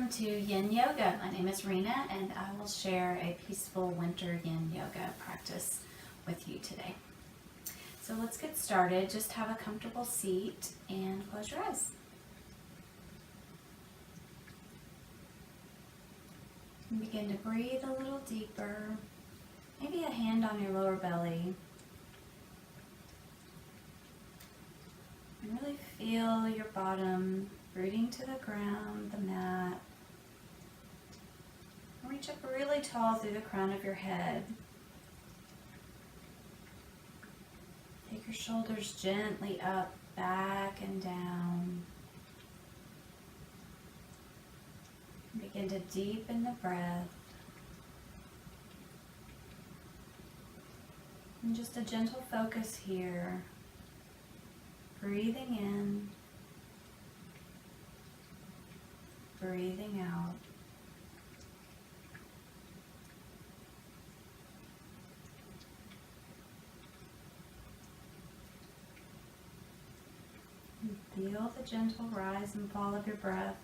Welcome to Yin Yoga. My name is Rena and I will share a Peaceful Winter Yin Yoga practice with you today. So let's get started. Just have a comfortable seat and close your eyes. And begin to breathe a little deeper. Maybe a hand on your lower belly. And really feel your bottom rooting to the ground, the mat. Reach up really tall through the crown of your head. Take your shoulders gently up, back and down. Begin to deepen the breath. And just a gentle focus here. Breathing in. Breathing out. And feel the gentle rise and fall of your breath.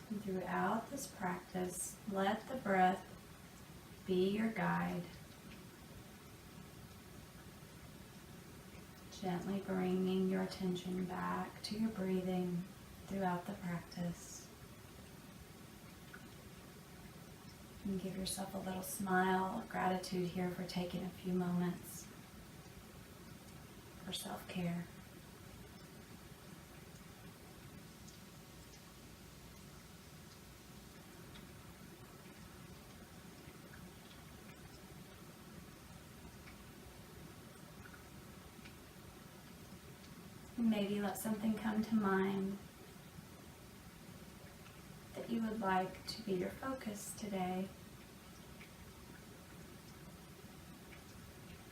And throughout this practice, let the breath be your guide. Gently bringing your attention back to your breathing throughout the practice. And give yourself a little smile of gratitude here for taking a few moments for self-care. Maybe let something come to mind that you would like to be your focus today.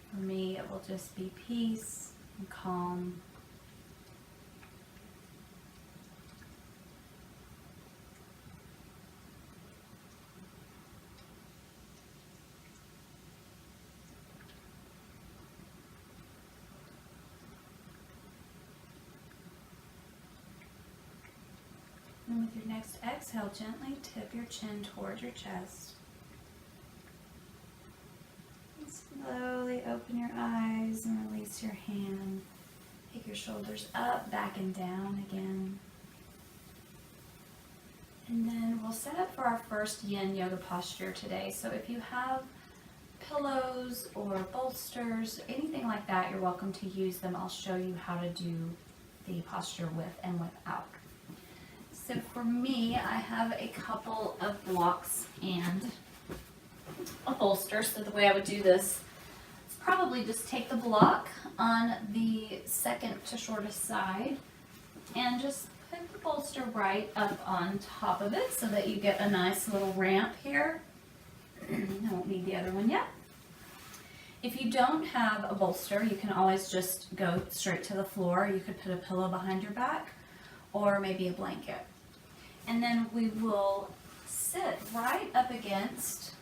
For me, it will just be peace and calm. And with your next exhale, gently tip your chin towards your chest. And slowly open your eyes and release your hand. Take your shoulders up, back and down again. And then we'll set up for our first Yin Yoga posture today. So if you have pillows or bolsters, anything like that, you're welcome to use them. I'll show you how to do the posture with and without. So for me, I have a couple of blocks and a bolster. So the way I would do this is probably just take the block on the second to shortest side and just put the bolster right up on top of it so that you get a nice little ramp here. I won't need the other one yet. If you don't have a bolster, you can always just go straight to the floor. You could put a pillow behind your back or maybe a blanket. And then we will sit right up against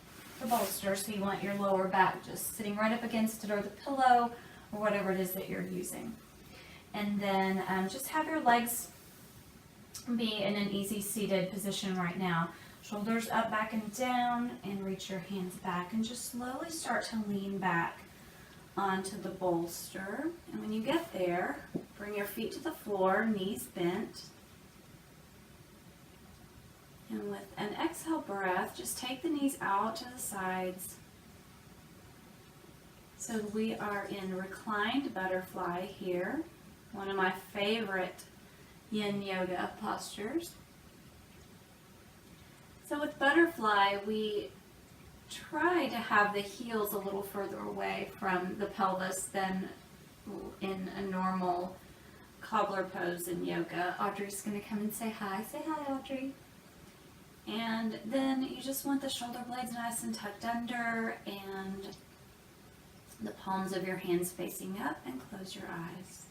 the bolster, so you want your lower back just sitting right up against it or the pillow or whatever it is that you're using. And then just have your legs be in an easy seated position right now. Shoulders up, back and down, and reach your hands back and just slowly start to lean back onto the bolster. And when you get there, bring your feet to the floor, knees bent. And with an exhale breath, just take the knees out to the sides. So we are in reclined butterfly here, one of my favorite Yin Yoga postures. So with butterfly, we try to have the heels a little further away from the pelvis than in a normal cobbler pose in yoga. Audrey's going to come and say hi. Say hi, Audrey. And then you just want the shoulder blades nice and tucked under and the palms of your hands facing up, and close your eyes.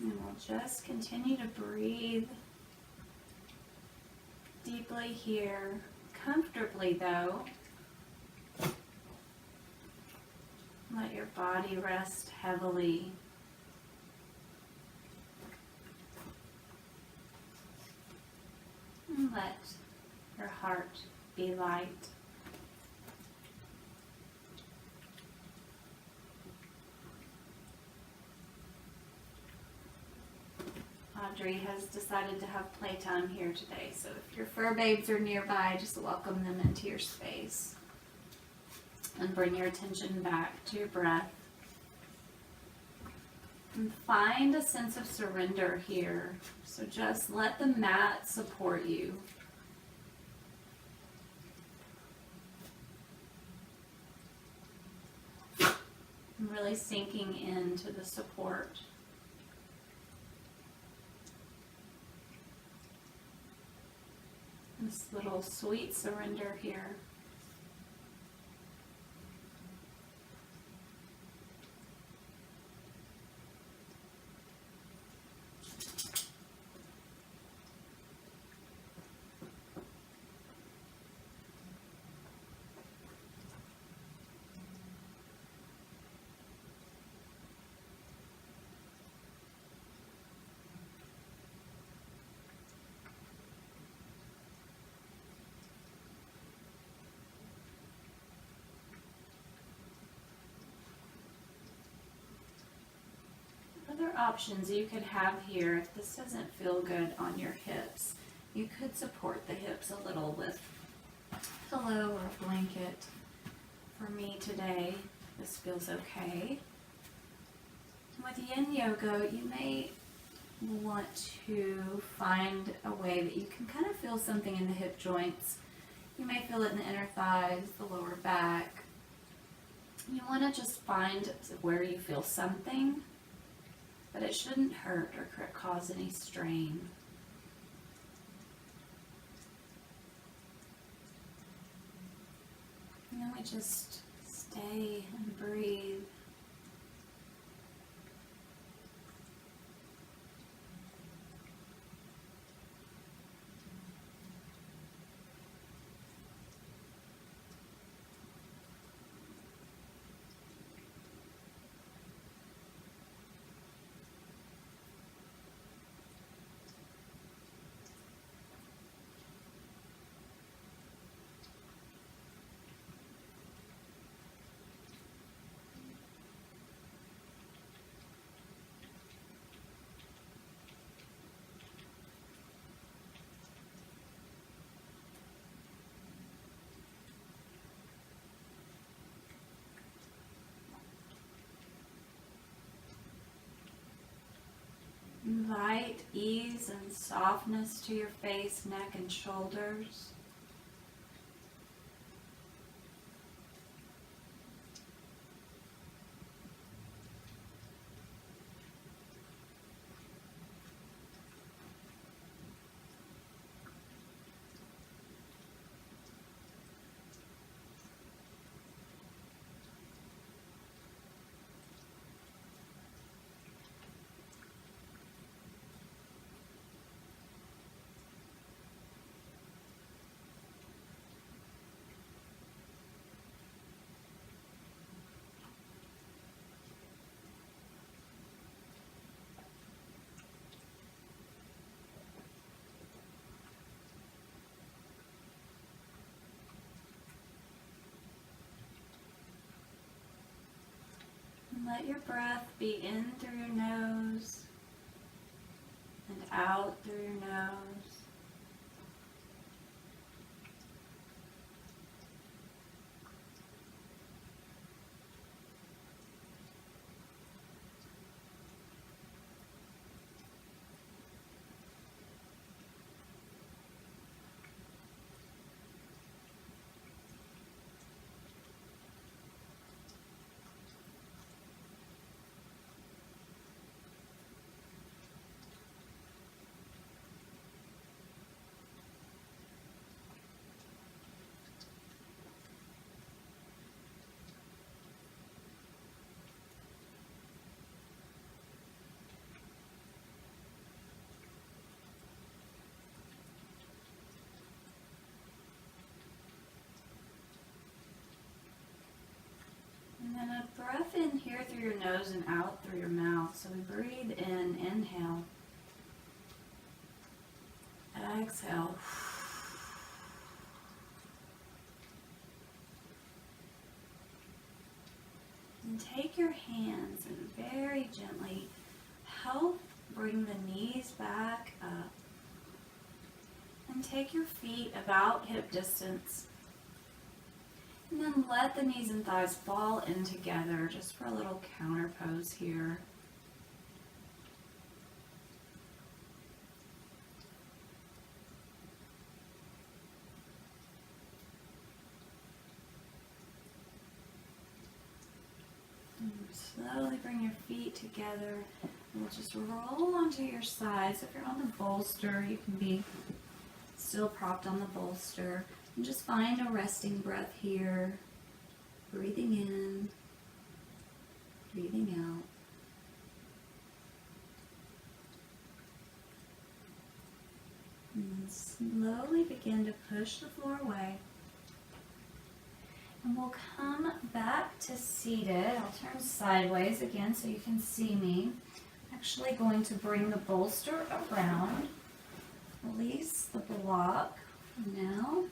And we'll just continue to breathe deeply here, comfortably though. Let your body rest heavily. And let your heart be light. Audrey has decided to have playtime here today, so if your fur babes are nearby, just welcome them into your space. And bring your attention back to your breath. And find a sense of surrender here. So just let the mat support you. And really sinking into the support. This little sweet surrender here. Other options you could have here, if this doesn't feel good on your hips, you could support the hips a little with a pillow or a blanket. For me today, this feels okay. With Yin Yoga, you may want to find a way that you can kind of feel something in the hip joints. You may feel it in the inner thighs, the lower back. You want to just find where you feel something, but it shouldn't hurt or cause any strain. And then we just stay and breathe. Invite ease and softness to your face, neck, and shoulders. And let your breath be in through your nose and out through your nose. through your nose and out through your mouth. So we breathe in, inhale. Exhale. And take your hands and very gently help bring the knees back up. And take your feet about hip distance. And then let the knees and thighs fall in together just for a little counter pose here. And slowly bring your feet together. We'll just roll onto your sides. If you're on the bolster, you can be still propped on the bolster. And just find a resting breath here. Breathing in, breathing out. And then slowly begin to push the floor away. And we'll come back to seated. I'll turn sideways again so you can see me. I'm actually going to bring the bolster around. Release the block now.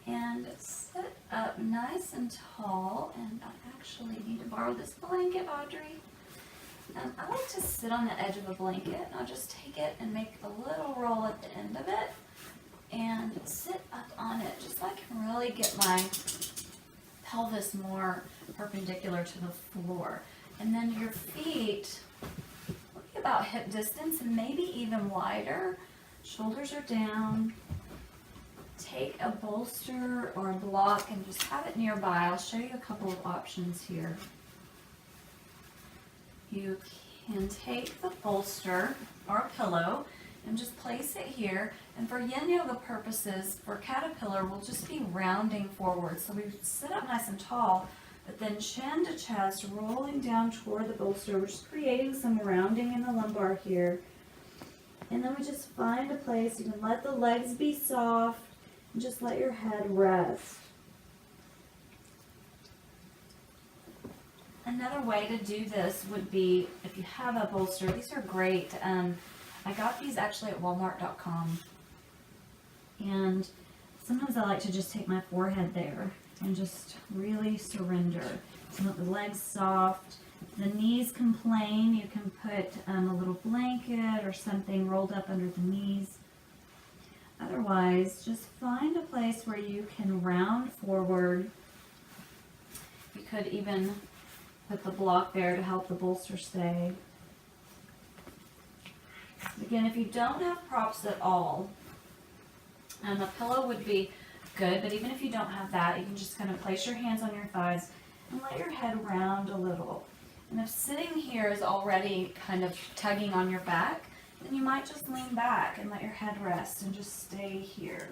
And sit up nice and tall. And I actually need to borrow this blanket, Audrey. I like to sit on the edge of a blanket. I'll just take it and make a little roll at the end of it. And sit up on it just so I can really get my pelvis more perpendicular to the floor. And then your feet will be about hip distance and maybe even wider. Shoulders are down. Take a bolster or a block and just have it nearby. I'll show you a couple of options here. You can take the bolster or a pillow and just place it here. And for yin yoga purposes, for caterpillar, we'll just be rounding forward. So we sit up nice and tall, but then chin to chest, rolling down toward the bolster. We're just creating some rounding in the lumbar here. And then we just find a place. You can let the legs be soft and just let your head rest. Another way to do this would be, if you have a bolster, these are great. I got these actually at walmart.com. And sometimes I like to just take my forehead there and just really surrender. So let the legs soft. The knees complain. You can put a little blanket or something rolled up under the knees. Otherwise, just find a place where you can round forward. You could even put the block there to help the bolster stay. Again, if you don't have props at all, a pillow would be good, but even if you don't have that, you can just kind of place your hands on your thighs and let your head round a little. And if sitting here is already kind of tugging on your back, then you might just lean back and let your head rest and just stay here.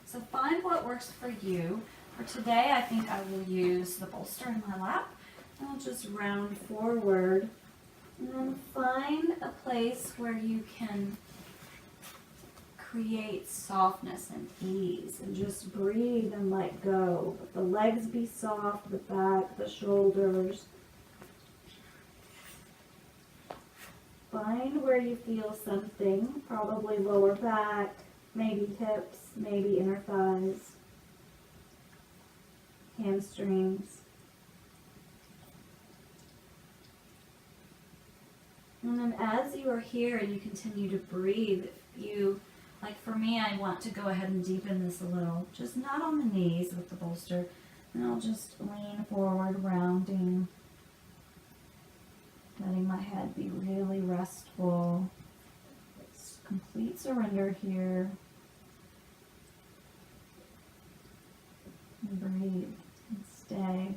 So find what works for you. For today, I think I will use the bolster in my lap. And I'll just round forward. And then find a place where you can create softness and ease and just breathe and let go. Let the legs be soft, the back, the shoulders. Find where you feel something, probably lower back, maybe hips, maybe inner thighs, hamstrings. And then as you are here and you continue to breathe, like for me, I want to go ahead and deepen this a little, just not on the knees with the bolster. And I'll just lean forward, rounding, letting my head be really restful. It's complete surrender here. And breathe and stay.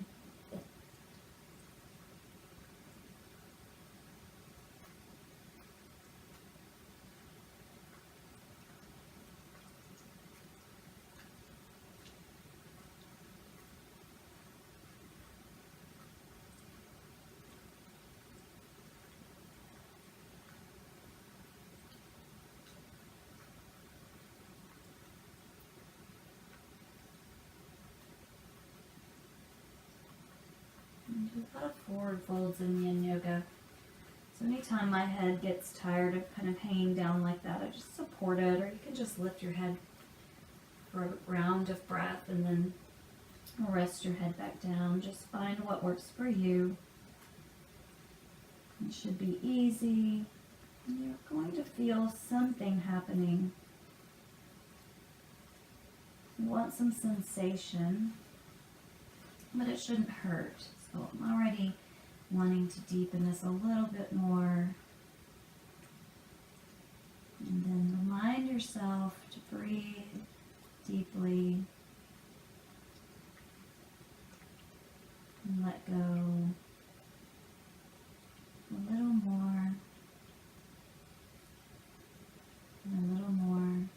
A lot of forward folds in Yin Yoga. So anytime my head gets tired of kind of hanging down like that, I just support it, or you can just lift your head for a round of breath and then rest your head back down. Just find what works for you. It should be easy. And you're going to feel something happening. You want some sensation, but it shouldn't hurt. So I'm already wanting to deepen this a little bit more. And then remind yourself to breathe deeply and let go a little more and a little more.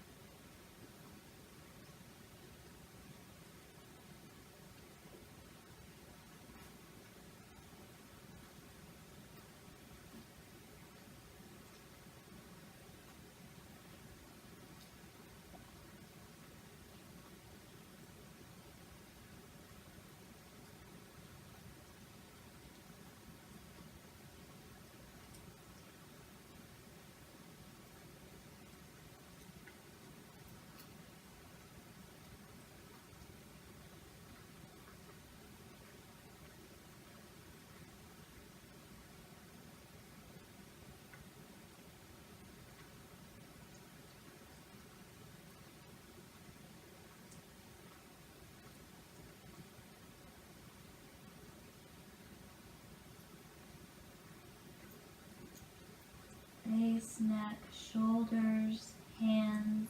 Face, neck, shoulders, hands,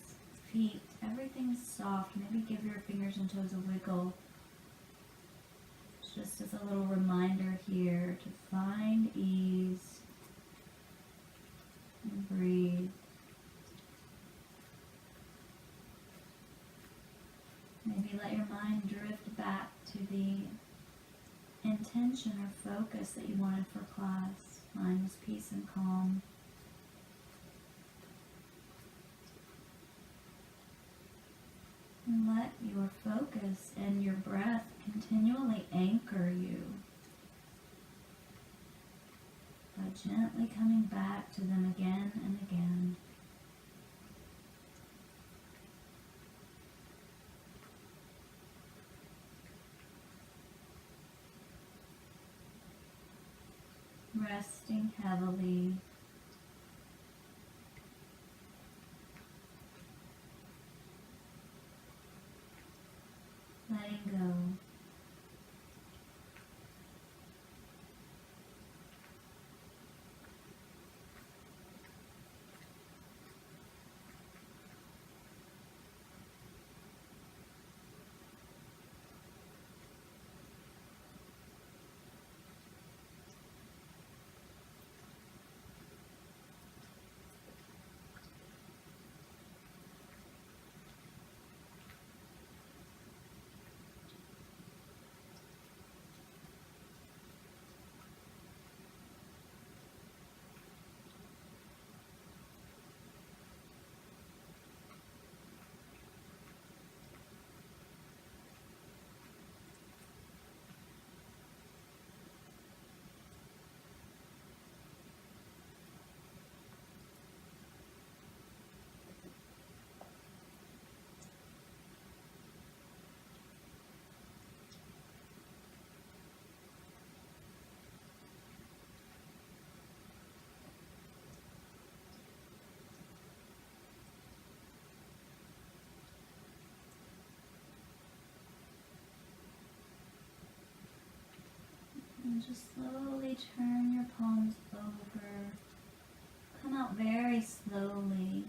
feet, everything's soft. Maybe give your fingers and toes a wiggle. Just as a little reminder here to find ease and breathe. Maybe let your mind drift back to the intention or focus that you wanted for class. Mine was peace and calm. And let your focus and your breath continually anchor you by gently coming back to them again and again. Resting heavily. Letting go. And just slowly turn your palms over. Come out very slowly.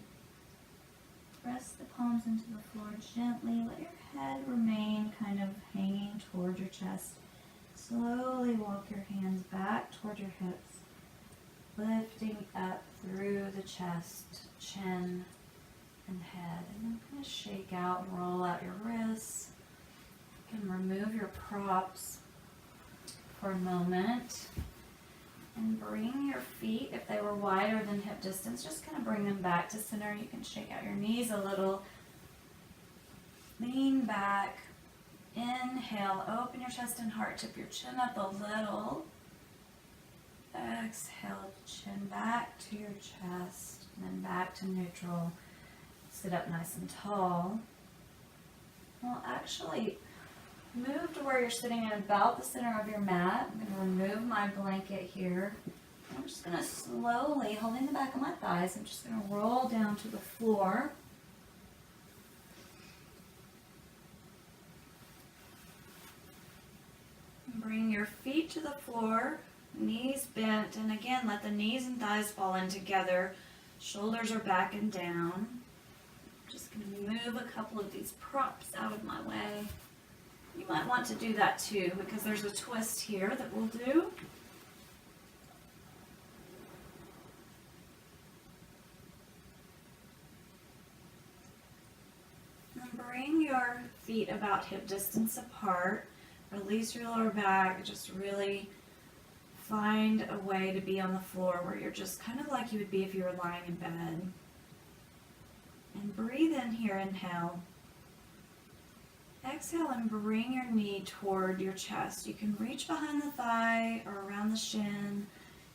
Press the palms into the floor gently. Let your head remain kind of hanging toward your chest. Slowly walk your hands back toward your hips, lifting up through the chest, chin, and head. And then kind of shake out and roll out your wrists. You can remove your props for a moment and bring your feet, if they were wider than hip distance, just kind of bring them back to center. You can shake out your knees a little, lean back, Inhale, open your chest and heart, tip your chin up a little. Exhale, chin back to your chest, and then back to neutral. Sit up nice and tall. Well, actually, move to where you're sitting in about the center of your mat. I'm going to remove my blanket here. I'm just going to slowly, holding the back of my thighs, I'm just going to roll down to the floor. Bring your feet to the floor, knees bent, and again, let the knees and thighs fall in together. Shoulders are back and down. Just going to move a couple of these props out of my way. You might want to do that too, because there's a twist here that we'll do. And bring your feet about hip distance apart. Release your lower back. Just really find a way to be on the floor where you're just kind of like you would be if you were lying in bed. And breathe in here, inhale. Exhale and bring your knee toward your chest. You can reach behind the thigh or around the shin.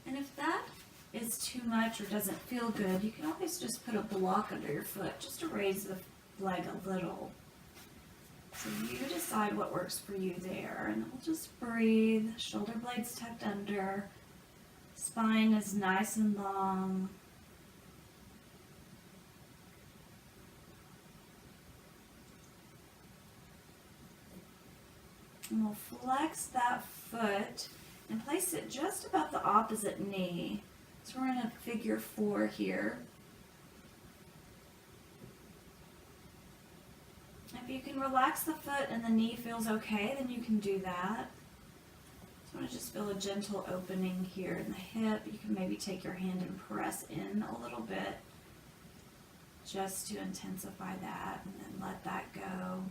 And if that is too much or doesn't feel good, you can always just put a block under your foot just to raise the leg a little. So you decide what works for you there. And we'll just breathe. Shoulder blades tucked under. Spine is nice and long. And we'll flex that foot and place it just above the opposite knee. So we're in a figure 4 here. If you can relax the foot and the knee feels okay, then you can do that. So I want to just feel a gentle opening here in the hip. You can maybe take your hand and press in a little bit just to intensify that, and then let that go.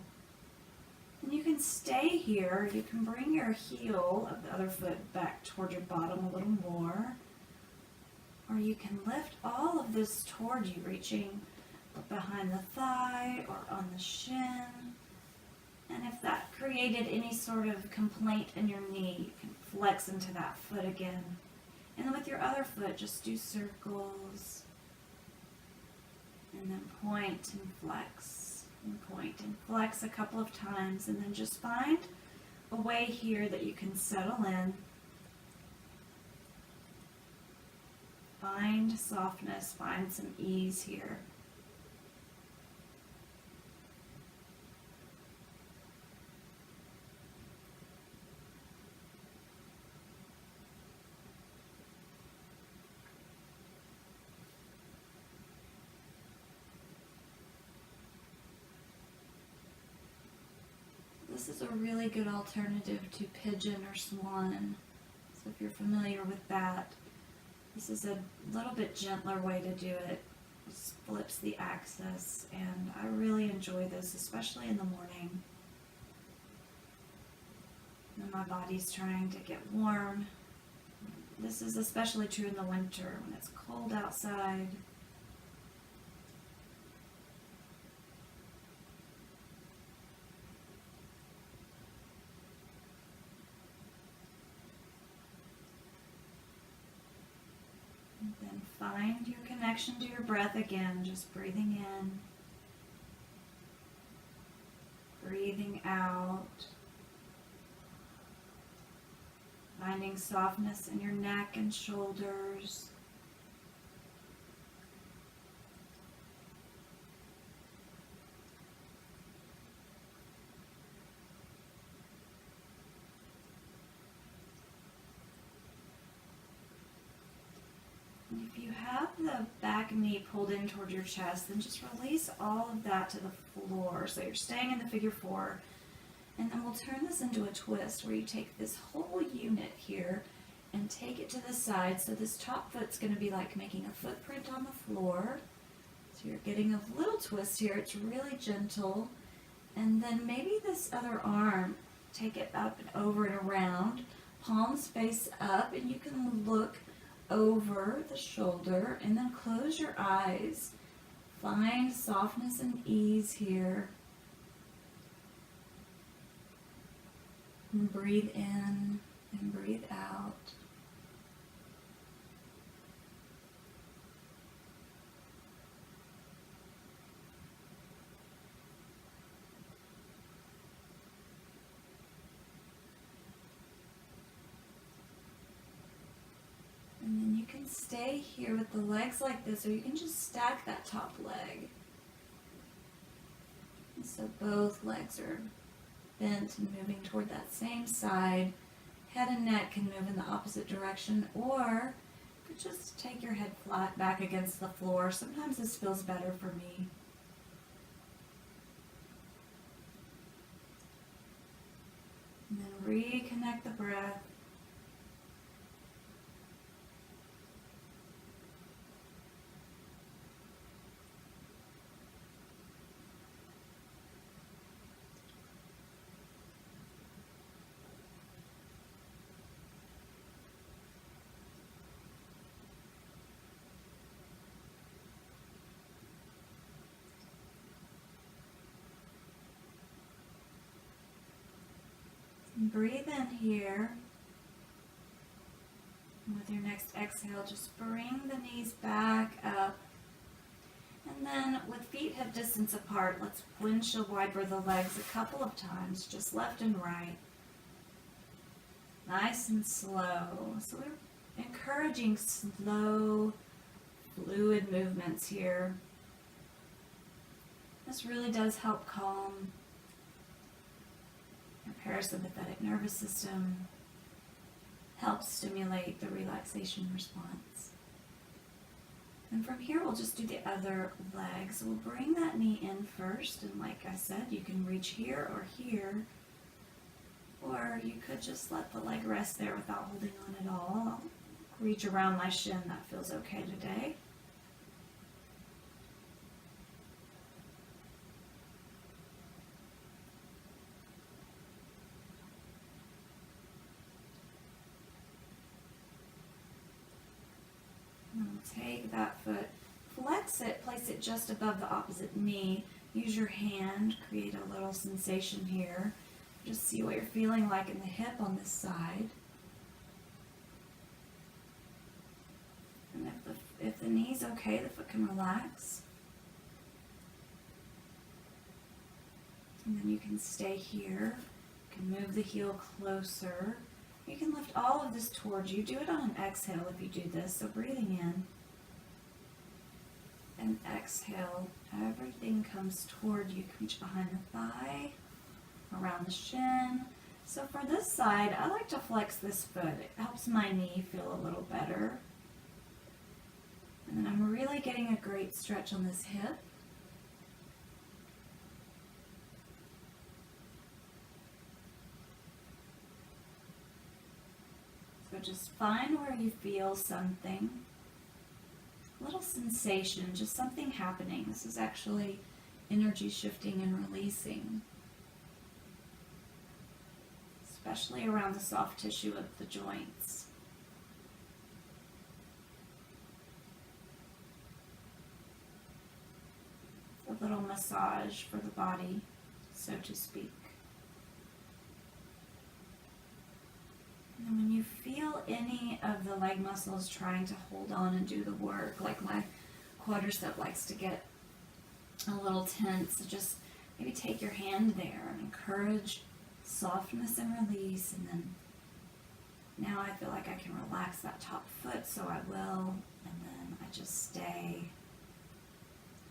And you can stay here. You can bring your heel of the other foot back toward your bottom a little more. Or you can lift all of this toward you, reaching behind the thigh or on the shin. And if that created any sort of complaint in your knee, you can flex into that foot again. And then with your other foot, just do circles. And then point and flex. And point and flex a couple of times, and then just find a way here that you can settle in. Find softness, find some ease here. This is a really good alternative to pigeon or swan. So if you're familiar with that, this is a little bit gentler way to do it. It flips the axis, and I really enjoy this, especially in the morning when my body's trying to get warm. This is especially true in the winter when it's cold outside. Then find your connection to your breath again, just breathing in, breathing out, finding softness in your neck and shoulders. If you have the back knee pulled in toward your chest, then just release all of that to the floor. So you're staying in the figure 4. And then we'll turn this into a twist where you take this whole unit here and take it to the side. So this top foot's going to be like making a footprint on the floor. So you're getting a little twist here. It's really gentle. And then maybe this other arm, take it up and over and around. Palms face up, and you can look over the shoulder and then close your eyes. Find softness and ease here. And breathe in and breathe out. And then you can stay here with the legs like this, or you can just stack that top leg. And so both legs are bent and moving toward that same side. Head and neck can move in the opposite direction, or you could just take your head flat back against the floor. Sometimes this feels better for me. And then reconnect the breath. And breathe in here. And with your next exhale, just bring the knees back up. And then with feet hip distance apart, let's windshield wiper the legs a couple of times, just left and right. Nice and slow. So we're encouraging slow, fluid movements here. This really does help calm your parasympathetic nervous system, helps stimulate the relaxation response. And from here, we'll just do the other leg. So we'll bring that knee in first, and like I said, you can reach here or here, or you could just let the leg rest there without holding on at all. I'll reach around my shin, that feels okay today. Take that foot, flex it, place it just above the opposite knee. Use your hand, create a little sensation here. Just see what you're feeling like in the hip on this side. And if the knee's okay, the foot can relax. And then you can stay here. You can move the heel closer. You can lift all of this towards you. Do it on an exhale if you do this. So breathing in and exhale. Everything comes toward you. Reach behind the thigh, around the shin. So for this side, I like to flex this foot. It helps my knee feel a little better. And then I'm really getting a great stretch on this hip. So just find where you feel something, a little sensation, just something happening. This is actually energy shifting and releasing, especially around the soft tissue of the joints. A little massage for the body, so to speak. And when you feel any of the leg muscles trying to hold on and do the work, like my quadricep likes to get a little tense, just maybe take your hand there and encourage softness and release. And then now I feel like I can relax that top foot, so I will. And then I just stay.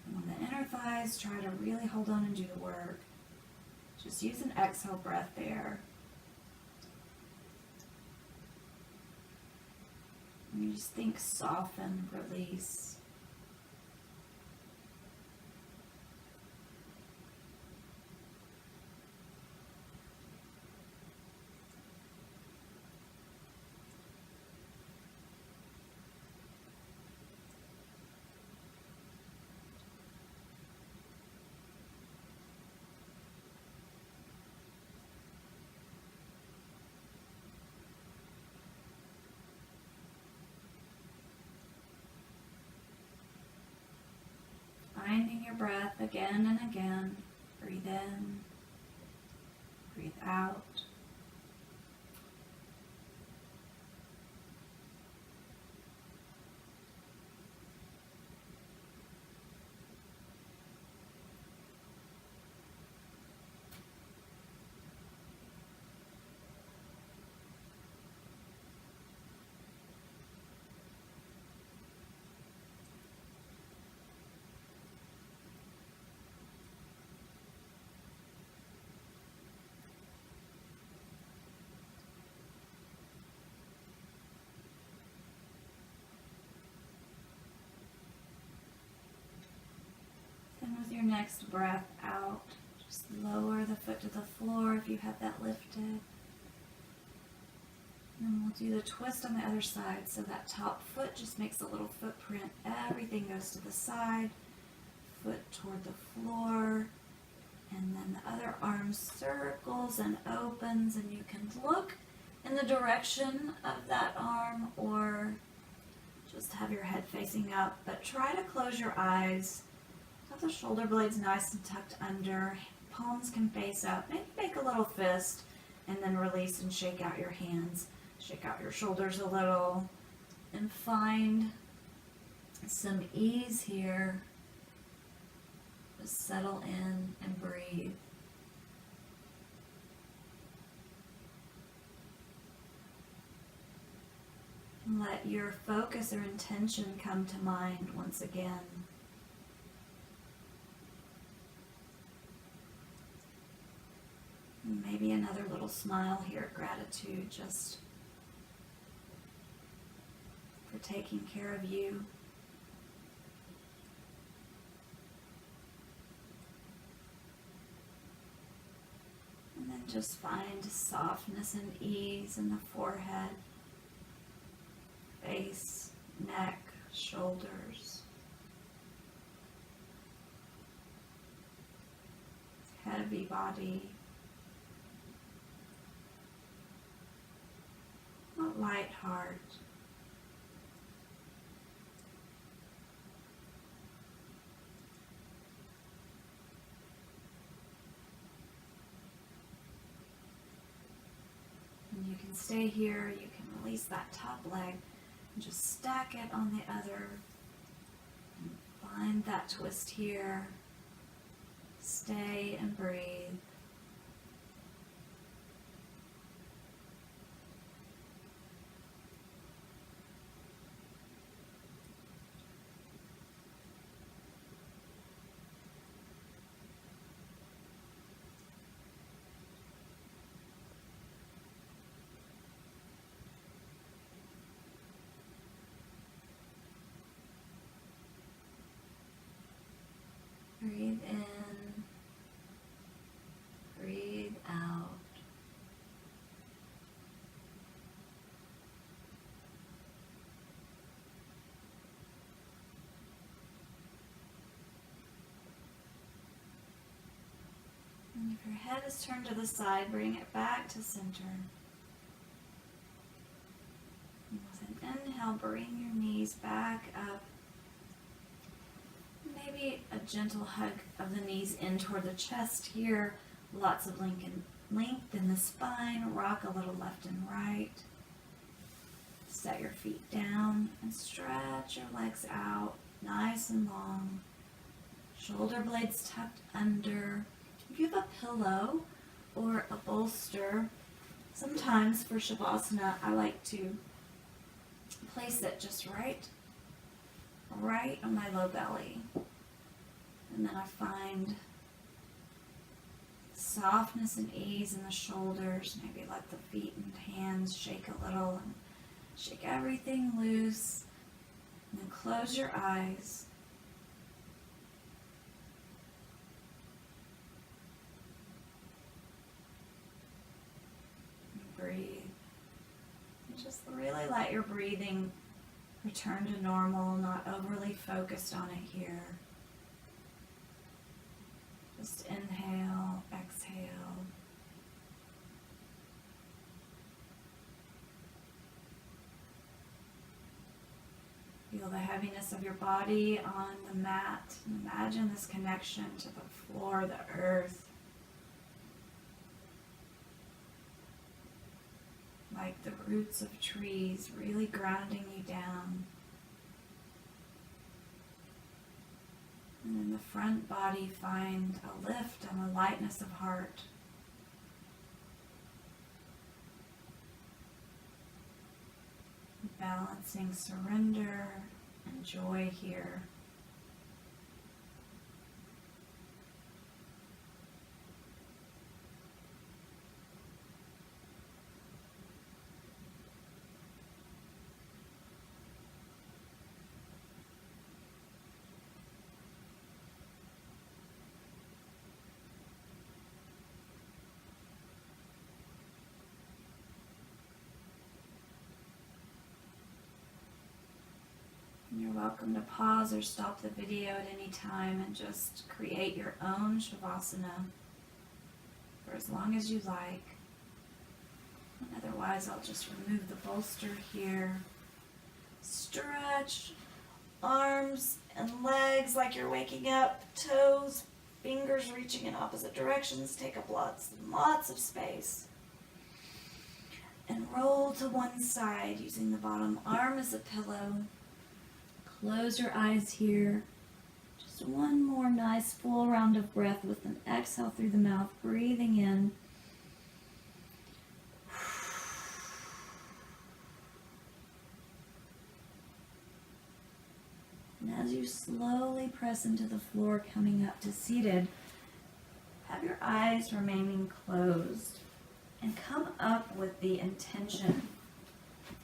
And on the inner thighs, try to really hold on and do the work. Just use an exhale breath there. And you just think soften, release. Finding your breath again and again. Breathe in, breathe out. next breath out, just lower the foot to the floor if you have that lifted. And we'll do the twist on the other side, so that top foot just makes a little footprint. Everything goes to the side, foot toward the floor, and then the other arm circles and opens, and you can look in the direction of that arm or just have your head facing up, but try to close your eyes. Have the shoulder blades nice and tucked under, palms can face up, maybe make a little fist, and then release and shake out your hands. Shake out your shoulders a little and find some ease here. Just settle in and breathe. And let your focus or intention come to mind once again. And maybe another little smile here, gratitude, just for taking care of you. And then just find softness and ease in the forehead, face, neck, shoulders, heavy body, a light heart. And you can stay here, you can release that top leg and just stack it on the other. And find that twist here. Stay and breathe. Breathe in, breathe out. And if your head is turned to the side, bring it back to center. And with an inhale, bring your knees back up. Maybe a gentle hug of the knees in toward the chest here. Lots of length in the spine. Rock a little left and right. Set your feet down and stretch your legs out nice and long. Shoulder blades tucked under. If you have a pillow or a bolster, sometimes for Shavasana I like to place it just right on my low belly. And then I find softness and ease in the shoulders. Maybe let the feet and hands shake a little and shake everything loose. And then close your eyes. And breathe. And just really let your breathing return to normal, not overly focused on it here. Just inhale, exhale. Feel the heaviness of your body on the mat. And imagine this connection to the floor, the earth. Like the roots of trees, really grounding you down. And in the front body, find a lift and a lightness of heart. Balancing surrender and joy here. And you're welcome to pause or stop the video at any time and just create your own Shavasana for as long as you like. And otherwise, I'll just remove the bolster here. Stretch arms and legs like you're waking up, toes, fingers reaching in opposite directions. Take up lots and lots of space. And roll to one side using the bottom arm as a pillow. Close your eyes here. Just one more nice full round of breath with an exhale through the mouth, breathing in. And as you slowly press into the floor, coming up to seated, have your eyes remaining closed and come up with the intention,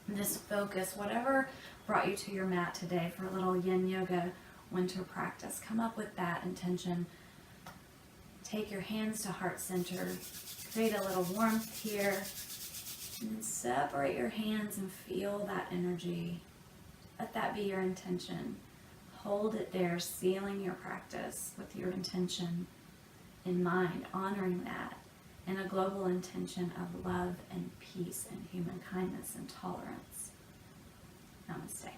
this focus, whatever brought you to your mat today for a little Yin Yoga winter practice. Come up with that intention. Take your hands to heart center. Create a little warmth here. And then separate your hands and feel that energy. Let that be your intention. Hold it there, sealing your practice with your intention in mind, honoring that, and a global intention of love and peace and human kindness and tolerance. Namaste.